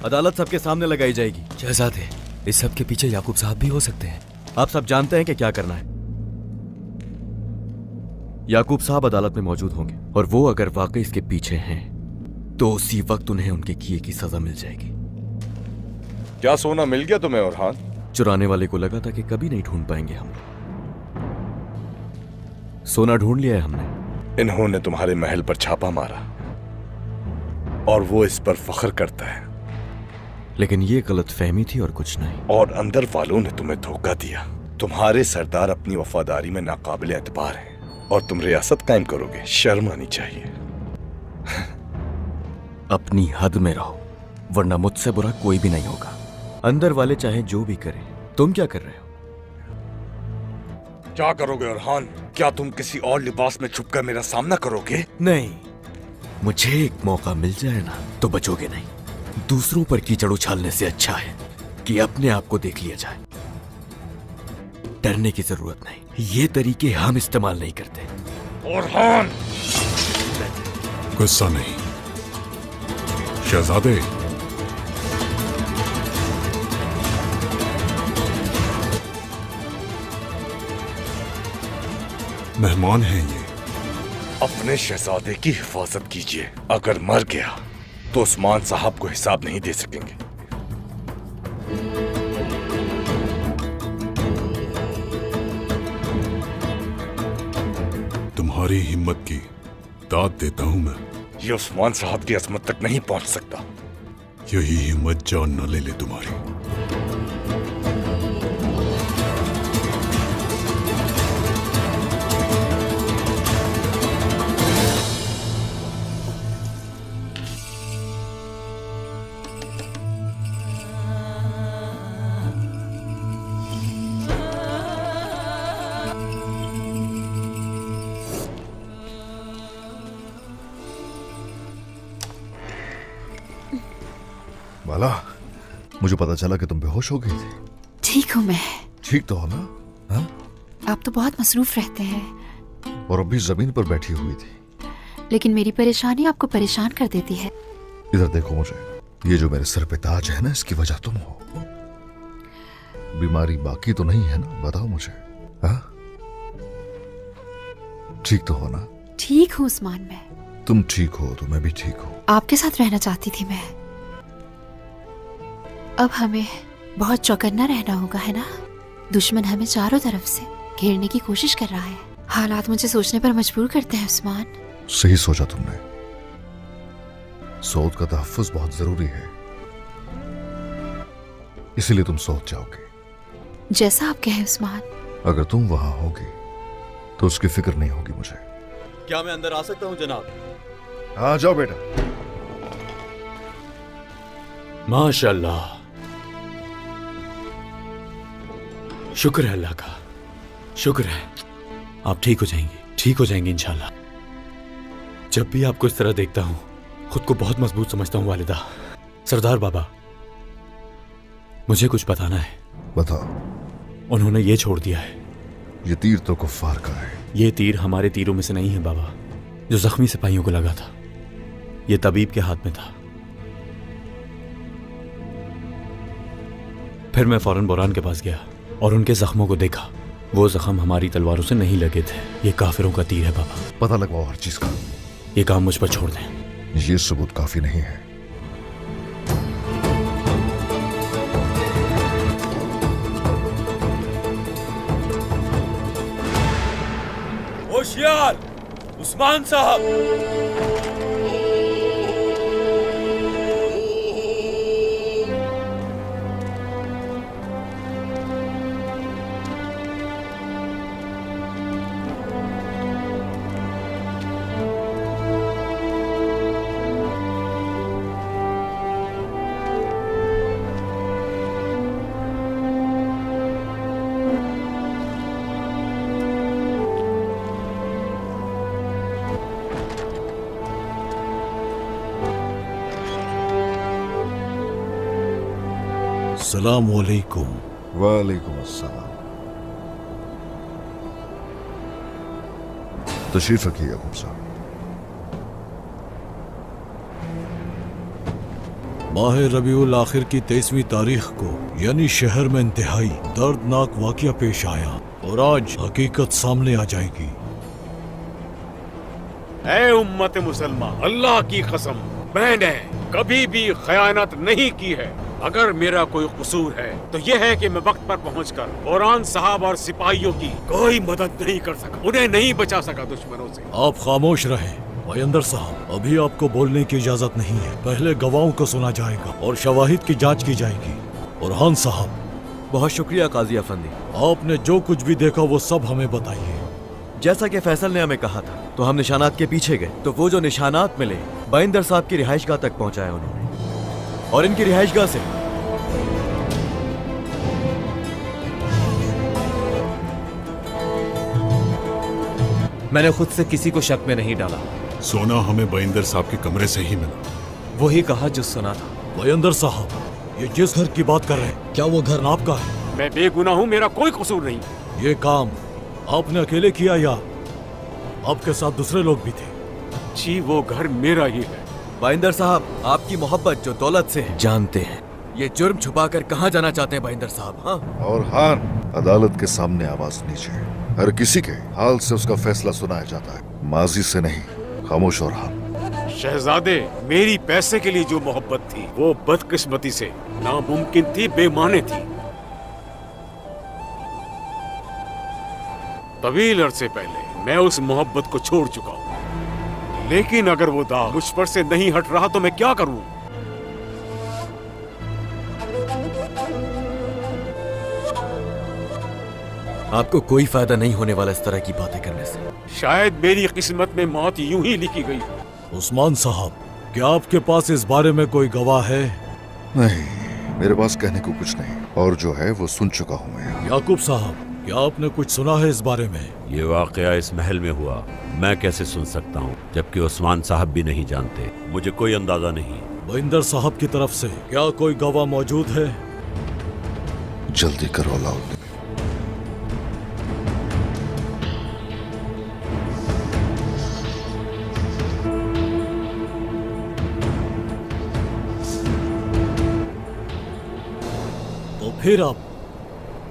अदालत सबके सामने लगाई जाएगी। शहजादे, इस सब के पीछे याकूब साहब भी हो सकते हैं। आप सब जानते हैं कि क्या करना है। याकूब साहब अदालत में मौजूद होंगे और वो अगर वाकई इसके पीछे हैं तो उसी वक्त उन्हें उनके किए की सजा मिल जाएगी। क्या सोना मिल गया तुम्हें ओरहान? चुराने वाले को लगा था कि कभी नहीं ढूंढ पाएंगे हम। सोना ढूंढ लिया है हमने। इन्होंने तुम्हारे महल पर छापा मारा और वो इस पर फख्र करता है, लेकिन ये गलत फहमी थी और कुछ नहीं। और अंदर वालों ने तुम्हें धोखा दिया। तुम्हारे सरदार अपनी वफादारी में नाकाबिल एतबार हैं और तुम रियासत कायम करोगे। शर्म आनी चाहिए। अपनी हद में रहो, वरना मुझसे बुरा कोई भी नहीं होगा। अंदर वाले चाहे जो भी करें। तुम क्या कर रहे हो? क्या करोगे ओरहान? क्या तुम किसी और लिबास में छुपकर मेरा सामना करोगे? नहीं, मुझे एक मौका मिल जाए ना तो बचोगे नहीं। दूसरों पर कीचड़ उछालने से अच्छा है कि अपने आप को देख लिया जाए। डरने की जरूरत नहीं, ये तरीके हम इस्तेमाल नहीं करते। ओरहान! गुस्सा नहीं शहजादे। मेहमान हैं ये। अपने शहजादे की हिफाजत कीजिए। अगर मर गया तो उस्मान साहब को हिसाब नहीं दे सकेंगे। तुम्हारी हिम्मत की दाद देता हूं मैं। ये उस्मान साहब की अजमत तक नहीं पहुंच सकता। यही हिम्मत जान न ले ले तुम्हारी। बाला, मुझे पता चला कि तुम बेहोश हो गई थी। ठीक हूँ मैं। ठीक तो हो ना? हाँ? आप तो बहुत मसरूफ रहते हैं। और अभी जमीन पर बैठी हुई थी। लेकिन मेरी परेशानी आपको परेशान कर देती है। इधर देखो मुझे। ये जो मेरे सर पे ताज है ना, इसकी वजह तुम हो। बीमारी बाकी तो नहीं है ना? बताओ मुझे। हाँ? ठीक तो हो ना? ठीक हूँ उस्मान मैं। तुम ठीक हो तो मैं भी ठीक हूँ। आपके साथ रहना चाहती थी मैं। अब हमें बहुत चौकन्ना रहना होगा, है ना? दुश्मन हमें चारों तरफ से घेरने की कोशिश कर रहा है। हालात मुझे सोचने पर मजबूर करते हैं उस्मान। सही सोचा तुमने। सऊद का तहफ्फुज़ बहुत जरूरी है, इसीलिए तुम सऊद जाओगे। जैसा आप कहें उस्मान। अगर तुम वहां होगी तो उसकी फिक्र नहीं होगी मुझे। क्या मैं अंदर आ सकता हूँ जनाब? हाँ, जाओ बेटा। माशाल्लाह, शुक्र है अल्लाह का, शुक्र है। आप ठीक हो जाएंगी, ठीक हो जाएंगी इंशाल्लाह। जब भी आपको इस तरह देखता हूं खुद को बहुत मजबूत समझता हूं वालिदा। सरदार बाबा, मुझे कुछ बताना है। बताओ। उन्होंने ये छोड़ दिया है। ये तीर तो कुफ्फार का है। ये तीर हमारे तीरों में से नहीं है बाबा, जो जख्मी सिपाहियों को लगा था। ये तबीब के हाथ में था। फिर मैं फौरन बोरान के पास गया और उनके जख्मों को देखा। वो जख्म हमारी तलवारों से नहीं लगे थे। ये काफिरों का तीर है बाबा। पता लगवाओ हर चीज का। ये काम मुझ पर छोड़ दें। ये सबूत काफी नहीं है। होशियार उस्मान साहब! अस्सलाम वालेकुम। वालेकुम अस्सलाम। तशरीफ रखिए याकूब साहब। माह रबीउल आखिर की 23वीं तारीख को यानी शहर में इंतहाई दर्दनाक वाकया पेश आया और आज हकीकत सामने आ जाएगी। ऐ उम्मत मुसलमान, अल्लाह की कसम मैंने कभी भी खयानत नहीं की है। अगर मेरा कोई कसूर है तो यह है कि मैं वक्त पर पहुंचकर बोरान साहब और सिपाहियों की कोई मदद नहीं कर सका, उन्हें नहीं बचा सका दुश्मनों से। आप खामोश रहें बयंदर साहब, अभी आपको बोलने की इजाजत नहीं है। पहले गवाहों को सुना जाएगा और शवाहिद की जांच की जाएगी। और खान साहब, बहुत शुक्रिया काजी अफंदी, आपने जो कुछ भी देखा वो सब हमें बताइए। जैसा कि फैसल ने हमें कहा था तो हम निशानात के पीछे गए तो वो जो निशानात मिले बयंदर साहब की रिहाइशगाह तक पहुंचाया उन्होंने, और इनकी रिहाइशगाह से मैंने खुद से किसी को शक में नहीं डाला। सोना हमें बयंदर साहब के कमरे से ही मिला। वही कहा जो सुना था। बयंदर साहब, ये जिस घर की बात कर रहे हैं क्या वो घर आपका है? मैं बेगुनाह हूँ, मेरा कोई कसूर नहीं। ये काम आपने अकेले किया या आपके साथ दूसरे लोग भी थे? जी वो घर मेरा ही है। बयंदर साहब, आपकी मोहब्बत जो दौलत से है जानते हैं। ये जुर्म छुपाकर कहाँ जाना चाहते हैं बयंदर साहब? हाँ, और हान, अदालत के सामने आवाज नीचे। हर किसी के हाल से उसका फैसला सुनाया जाता है, माजी से नहीं। खामोश और हान। शहजादे, मेरी पैसे के लिए जो मोहब्बत थी वो बदकिस्मती से नामुमकिन थी, बेमाने थी। तवील अरसे पहले मैं उस मोहब्बत को छोड़ चुका हूँ, लेकिन अगर वो दाग मुझ पर से नहीं हट रहा तो मैं क्या करूं? आपको कोई फायदा नहीं होने वाला इस तरह की बातें करने से। शायद मेरी किस्मत में मौत यूं ही लिखी गई। उस्मान साहब, क्या आपके पास इस बारे में कोई गवाह है? नहीं, मेरे पास कहने को कुछ नहीं, और जो है वो सुन चुका हूँ मैं। याकूब साहब, क्या आपने कुछ सुना है इस बारे में? ये वाकया इस महल में हुआ, मैं कैसे सुन सकता हूँ, जबकि उस्मान साहब भी नहीं जानते। मुझे कोई अंदाजा नहीं। बयंदर साहब की तरफ से क्या कोई गवाह मौजूद है? जल्दी करो अलाउद्दीन। तो फिर अब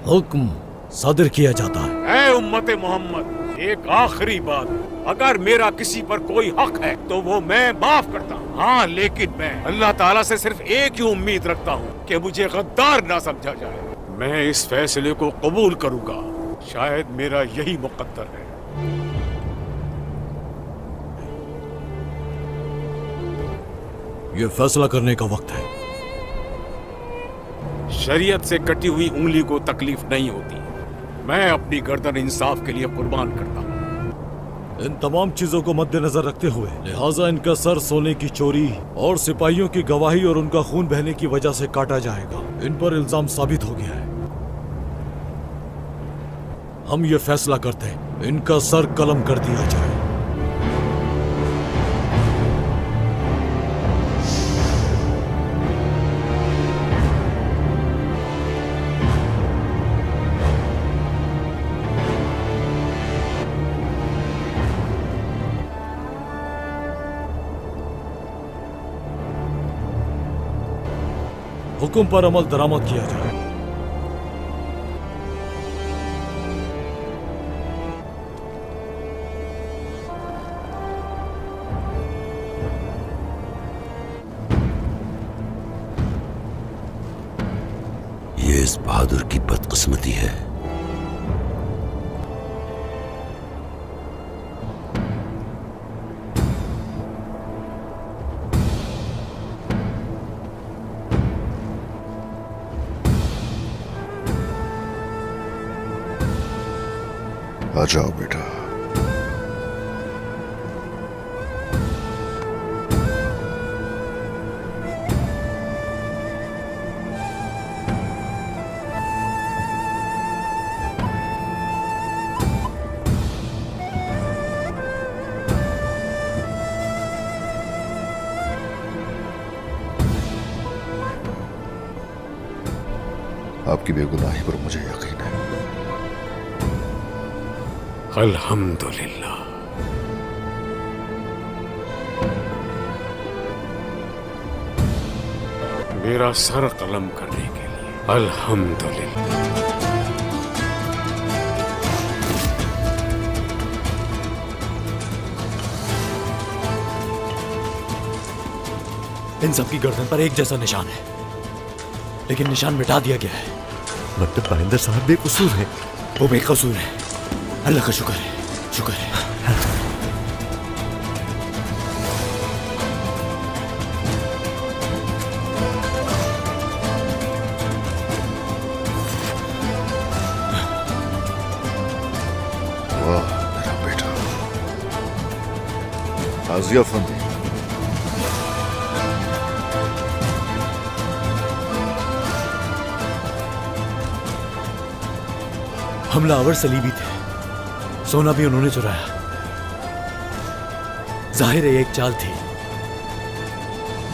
हुक्म सदर किया जाता है। ऐ उम्मत मोहम्मद, एक आखिरी बात, अगर मेरा किसी पर कोई हक है तो वो मैं माफ करता हूँ। हाँ, लेकिन मैं अल्लाह ताला से सिर्फ एक ही उम्मीद रखता हूँ कि मुझे गद्दार ना समझा जाए। मैं इस फैसले को कबूल करूंगा, शायद मेरा यही मुकद्दर है। ये फैसला करने का वक्त है। शरीयत से कटी हुई उंगली को तकलीफ नहीं होती। मैं अपनी गर्दन इंसाफ के लिए कुर्बान करता हूँ। इन तमाम चीजों को मद्देनजर रखते हुए लिहाजा इनका सर सोने की चोरी और सिपाहियों की गवाही और उनका खून बहने की वजह से काटा जाएगा। इन पर इल्जाम साबित हो गया है। हम ये फैसला करते हैं, इनका सर कलम कर दिया जाए। हुक्म पर अमल दरामद किया जाए। ये इस बहादुर की बदकिस्मती है। आ जाओ बेटा। आपकी बेगुनाही पर मुझे यकीन है। अल्हम्दुलिल्लाह। मेरा सर कलम करने के लिए। अल्हम्दुलिल्लाह। इन सब की गर्दन पर एक जैसा निशान है, लेकिन निशान मिटा दिया गया है। मतलब बाइंदर साहब बेकसूर है? वो बेकसूर है। अल्लाह का शुक्र है, शुक्र है। वाह मेरा बेटा। आजिया फंदी, हमलावर सलीबी थे, सोना भी उन्होंने चुराया। जाहिर है एक चाल थी।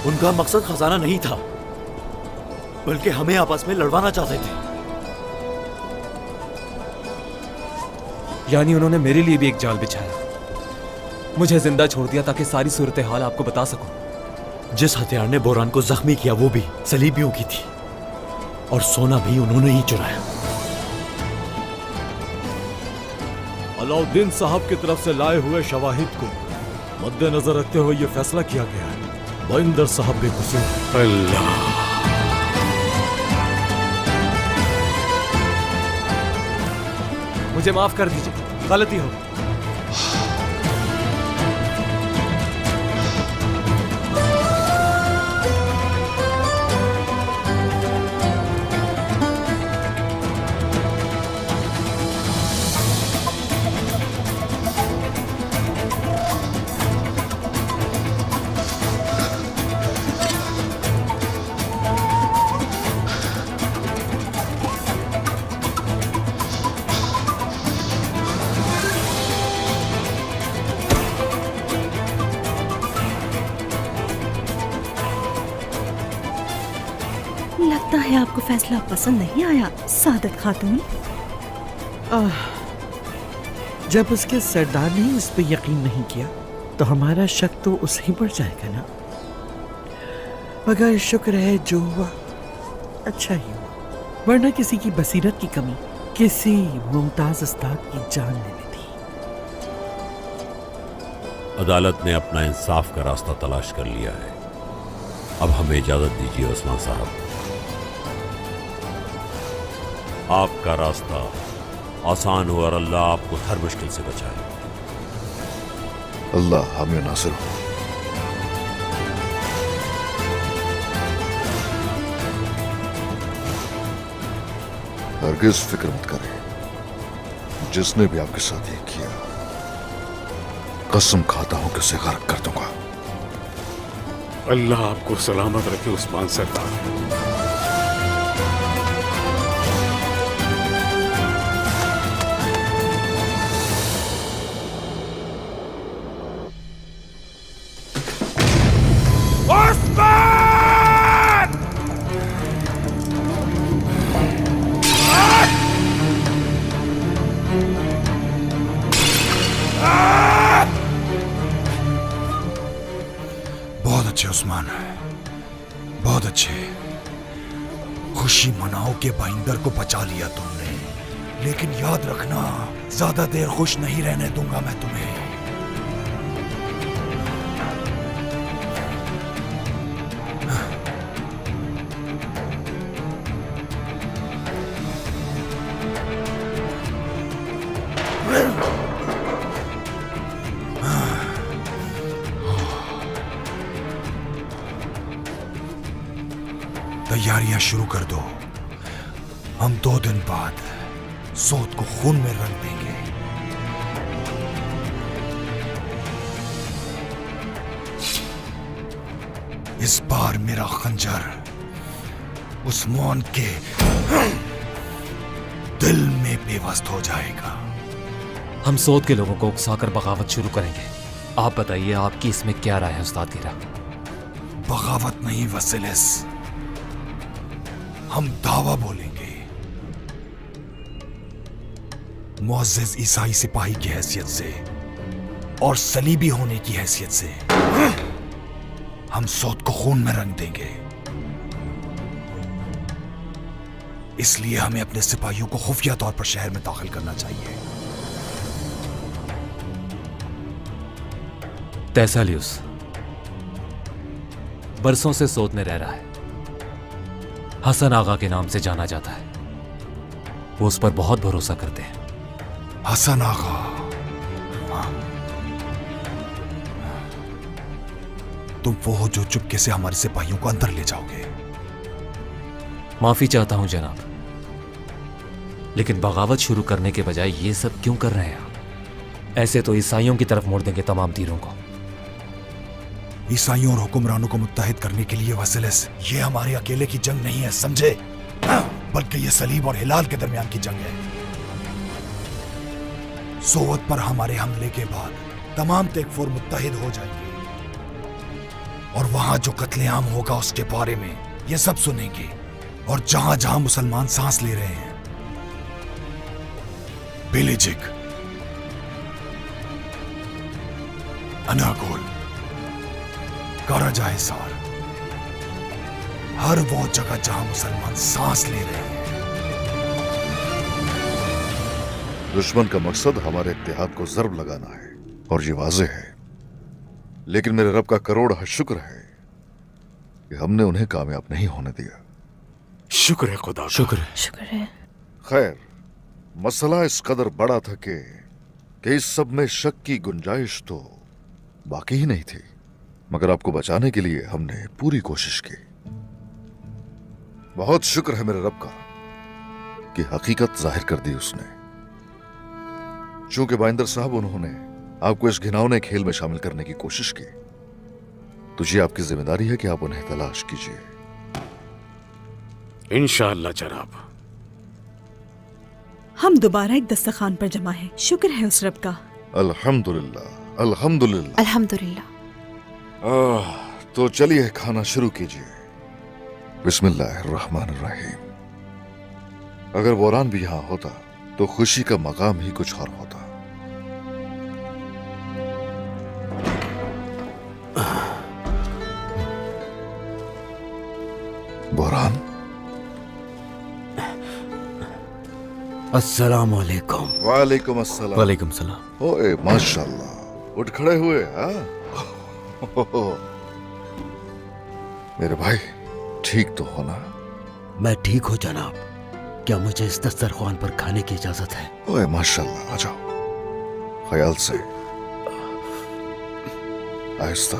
उनका मकसद खजाना नहीं था, बल्कि हमें आपस में लड़वाना चाहते थे। यानी उन्होंने मेरे लिए भी एक जाल बिछाया, मुझे जिंदा छोड़ दिया ताकि सारी सूरत हाल आपको बता सकूं। जिस हथियार ने बोरान को जख्मी किया वो भी सलीबियों की थी, और सोना भी उन्होंने ही चुराया। अलाउद्दीन साहब की तरफ से लाए हुए शवाहिद को मद्देनजर रखते हुए यह फैसला किया गया है, बाइंदर साहब बेकसूर हैं। अल्लाह। मुझे माफ कर दीजिए, गलती हो गई। लगता है आपको फैसला पसंद नहीं आया सादत खातून। जब उसके सरदार ने उस पर यकीन नहीं किया तो हमारा शक तो उसे पर जाएगा ना। मगर शुक्र है जो हुआ अच्छा ही हुआ, वरना किसी की बसीरत की कमी किसी मुमताज उस्ताद की जान लेनी थी। अदालत ने अपना इंसाफ का रास्ता तलाश कर लिया है। अब हमें इजाजत दीजिए उस्मान साहब, आपका रास्ता आसान हो और अल्लाह आपको हर मुश्किल से बचाए। अल्लाह हमें नासिर हो। हरगिज फिक्र मत करें, जिसने भी आपके साथ ये किया, कसम खाता हूं कि उसे गर्क कर दूंगा। अल्लाह आपको सलामत रखे उस्मान सरदार। बहुत अच्छे उस्मान, बहुत अच्छे। खुशी मनाओ कि बाइंदर को बचा लिया तुमने, लेकिन याद रखना ज्यादा देर खुश नहीं रहने दूंगा मैं तुम्हें। तैयारियां शुरू कर दो, हम 2 दिन बाद सोत को खून में रंग देंगे। इस बार मेरा खंजर उस्मान के दिल में बेवस्त हो जाएगा। हम सोत के लोगों को उकसाकर बगावत शुरू करेंगे। आप बताइए, आपकी इसमें क्या राय है उस्ताद गिरा? बगावत नहीं वसीलिस, हम दावा बोलेंगे। मुअज़्ज़िज़ ईसाई सिपाही की हैसियत से और सलीबी होने की हैसियत से हम सौत को खून में रंग देंगे। इसलिए हमें अपने सिपाहियों को खुफिया तौर पर शहर में दाखिल करना चाहिए। तैसालियुस बरसों से सोत में रह रहा है। हसन आगा के नाम से जाना जाता है। वो उस पर बहुत भरोसा करते हैं। हसन आगा, तुम वो हो जो चुपके से हमारे सिपाहियों को अंदर ले जाओगे। माफी चाहता हूं जनाब, लेकिन बगावत शुरू करने के बजाय ये सब क्यों कर रहे हैं आप? ऐसे तो ईसाइयों की तरफ मोड़ देंगे तमाम तीरों को। ईसाइयों और हुक्मरानों को मुत्तहिद करने के लिए वसीलेस, ये हमारे अकेले की जंग नहीं है, समझे? बल्कि ये सलीब और हिलाल के दरमियान की जंग है। सोवत पर हमारे हमले के बाद तमाम तेकफुर मुत्तहिद हो जाएंगे और वहां जो कत्लेआम होगा उसके बारे में ये सब सुनेंगे। और जहां जहां मुसलमान सांस ले रहे हैं, बिलिजिक, अनागोल, कराजाहिसार, हर वो जगह जहां मुसलमान सांस ले रहे हैं। दुश्मन का मकसद हमारे इत्तेहाद को ज़र्ब लगाना है और ये वाज़ेह है, लेकिन मेरे रब का करोड़ शुक्र है कि हमने उन्हें कामयाब नहीं होने दिया। शुक्र है खुदा, शुक्र है, शुक्र है। खैर, मसला इस कदर बड़ा था कि इस सब में शक की गुंजाइश तो बाकी ही नहीं थी, मगर आपको बचाने के लिए हमने पूरी कोशिश की। बहुत शुक्र है मेरे रब का कि हकीकत जाहिर कर दी उसने। चूंकि बाइंदर साहब उन्होंने आपको इस घिनौने खेल में शामिल करने की कोशिश की, तो ये आपकी जिम्मेदारी है कि आप उन्हें तलाश कीजिए। इंशाअल्लाह जनाब। हम दोबारा एक दस्तरखान पर जमा हैं। शुक्र है उस रब का। अल्हम्दुलिल्लाह, अल्हम्दुलिल्लाह, अल्हम्दुलिल्लाह। तो चलिए खाना शुरू कीजिए। बिस्मिल्लाहिर्रहमानिर्रहीम। अगर बोरान भी यहां होता तो खुशी का मकाम ही कुछ और होता। बोरान, अस्सलाम वालेकुम। वालेकुम अस्सलाम। वालेकुम सलाम। ओए माशाल्लाह, उठ खड़े हुए। हाँ मेरे भाई, ठीक तो हो ना? मैं ठीक हूँ जनाब। क्या मुझे इस दस्तरखान पर खाने की इजाजत है? ओए माशाल्लाह, आ जाओ। ख्याल से, आहिस्ता।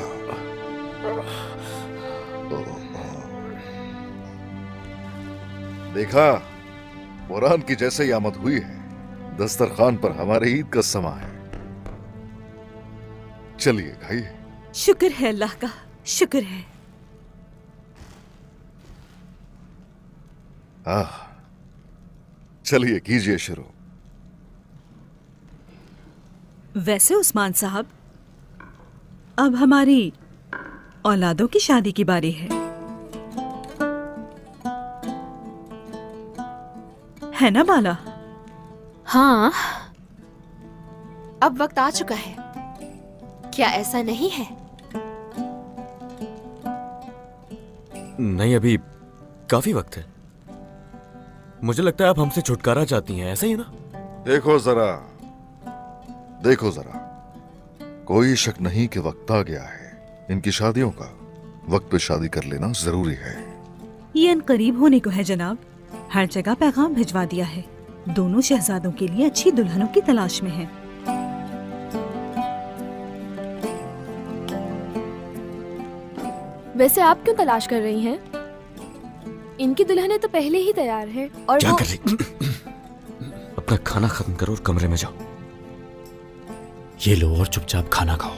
देखा, बोरान की जैसे ही आमद हुई है, दस्तरखान पर हमारे ईद का समा है। चलिए खाइए। शुक्र है अल्लाह का, शुक्र है। चलिए कीजिए शुरू। वैसे उस्मान साहब, अब हमारी औलादों की शादी की बारी है ना बाला? हाँ, अब वक्त आ चुका है। क्या ऐसा नहीं है? नहीं, अभी काफी वक्त है। मुझे लगता है आप हमसे छुटकारा चाहती हैं, ऐसा ही ना? देखो जरा, देखो जरा, कोई शक नहीं कि वक्त आ गया है। इनकी शादियों का वक्त पे शादी कर लेना जरूरी है। ये अनकरीब होने को है जनाब। हर जगह पैगाम भिजवा दिया है। दोनों शहजादों के लिए अच्छी दुल्हनों की तलाश में हैं। वैसे आप क्यों तलाश कर रही हैं? इनकी दुल्हनें तो पहले ही तैयार हैं। और क्या कर रही? अपना खाना खत्म करो और कमरे में जाओ। ये लो और चुपचाप खाना खाओ।